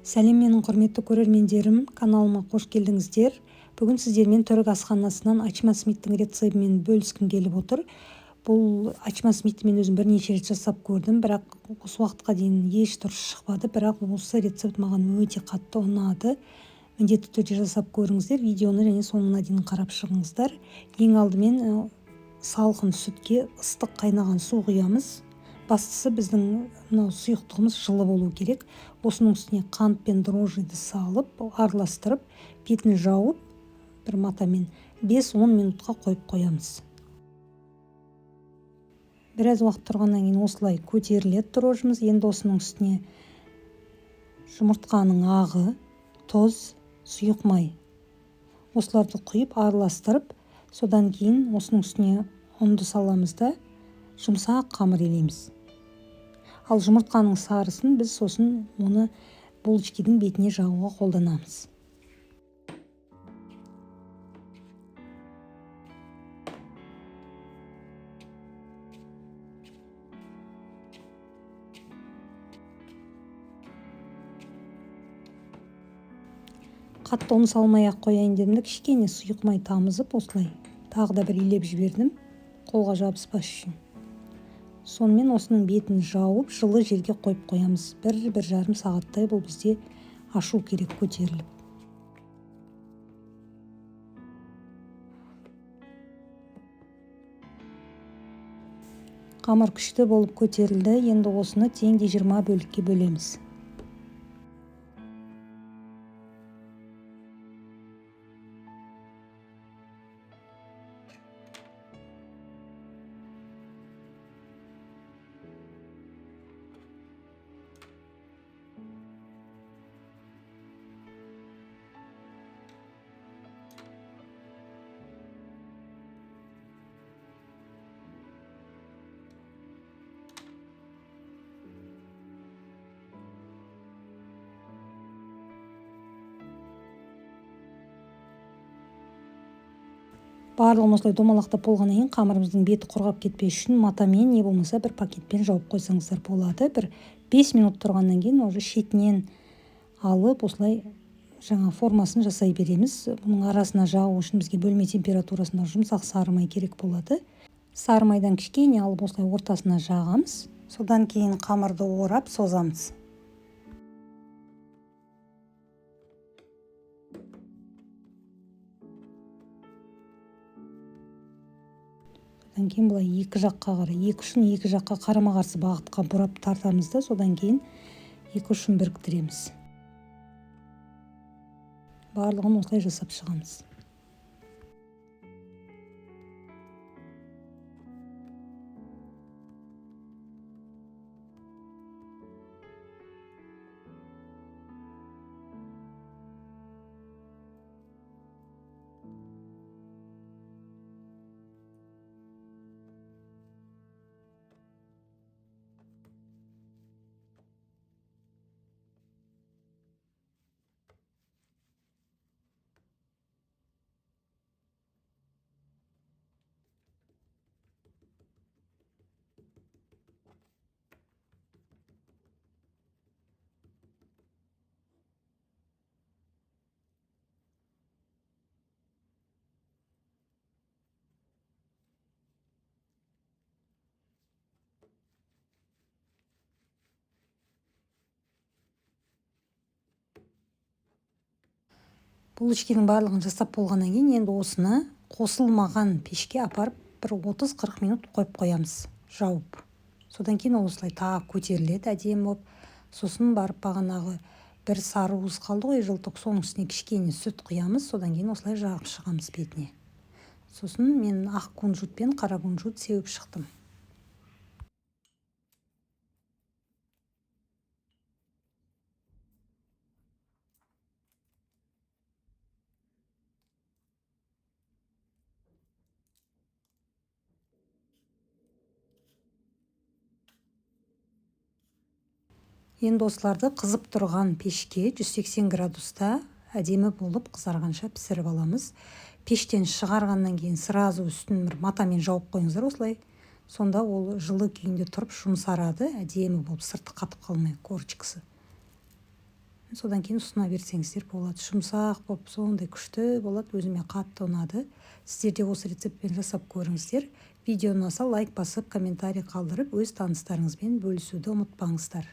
Сәлем менің құрметті көрермендерім, каналыма қош келдіңіздер. Бүгін сіздермен түрік асханасынан ачма смиттің рецебімен бөліскім келіп отыр. Бұл ачма смитті мен өзім бірнеше рет жасап көрдім, бірақ осы уақытқа дейін еш дұрыс шықпады, бірақ осы рецепт маған өте қатты ұнады. Міндетті түрде жасап көріңіздер, видеоны және соңына дейін қарап шығыңыздар. Ең алдымен салқын сүтке ыстық қайнаған су құямыз. Бастысы біздің мынау сұйықтығымыз жылы болу керек. Осының үстіне қант пен дрожжиді салып, араластырып, бетін жауып, бір матамен 5-10 минутқа қойып қоямыз. Біраз уақыт тұрғаннан кейін осылай көтеріледі дрожжымыз. Енді осының үстіне жұмыртқаның ағы, тұз, сұйық май. Осыларды құйып араластырып, содан кейін осының үстіне ұнды саламыз да жұмсақ қамыр илейміз. Ал жұмыртқаның сарысын біз сосын оны булочкидің бетіне жағуға қолданамыз. Қатты ұн салмай-ақ қояйын дедім, кішкене сұйық май тамызып, осылай тағы да бір илеп жібердім, қолға жабыспас үшін. Сонымен осының бетін жауып, жылы жерге қойып қоямыз. 1-1,5 сағаттай бұл бізде ашу керек, көтеріліп. Қамыр күшті болып көтерілді. Енді осыны тең 20 бөлікке бөлеміз. Барлығын осылай домалақтап болғаннан кейін қамырымыздың беті құрғап кетпес үшін матамен не болмаса бір пакетпен жауып қойсаңыздар болады. Бір 5 минут тұрғаннан кейін уже шетінен алып осылай жаңа формасын жасай береміз. Бұның арасына жағу үшін бізге бөлме температурасында жұмсақ сары май керек болады. Сары майдан кішкене алып осылай ортасына жағамыз. Содан кейін қамырды орап созамыз. Содан кейін бұлай екі жаққа қарай, екі ұшын екі жаққа қарама-қарсы бағытқа бұрап тартамыз да, содан кейін екі ұшын біріктіреміз. Барлығын осылай жасап шығамыз. Булочкидің барлығын жасап болғаннан кейін енді осыны қосылмаған пешке апарып бір 30-40 минут қойып қоямыз, жауып. Содан кейін осылай тағы көтеріледі әдемі болып. Сосын барып бағанағы бір сары уыз қалды ғой, жылтық, соның үстіне кішкене сүт құямыз, содан кейін осылай жағып шығамыз бетіне. Сосын мен ақ кунжут пен қара кунжут сеуіп шықтым. Енді осыларды қызып тұрған пешке 180 градуста әдемі болып қызарғанша пісіріп аламыз. Пештен шығарғаннан кейін сразу үстін бір матамен жауып қойыңыздар осылай. Сонда ол жылы күйінде тұрып жұмсарады, әдемі болып, сырты қатып қалмай, корочкасы. содан кейін ұсына берсеңіздер болады. Жұмсақ болып сондай күшті болады, өзіме қатты ұнады. Сіздер де осы рецептпен жасап көріңіздер. Видео ұнаса лайк басып, комментарий қалдырып, өз таныстарыңызбен бөлісуді ұмытпаңыздар.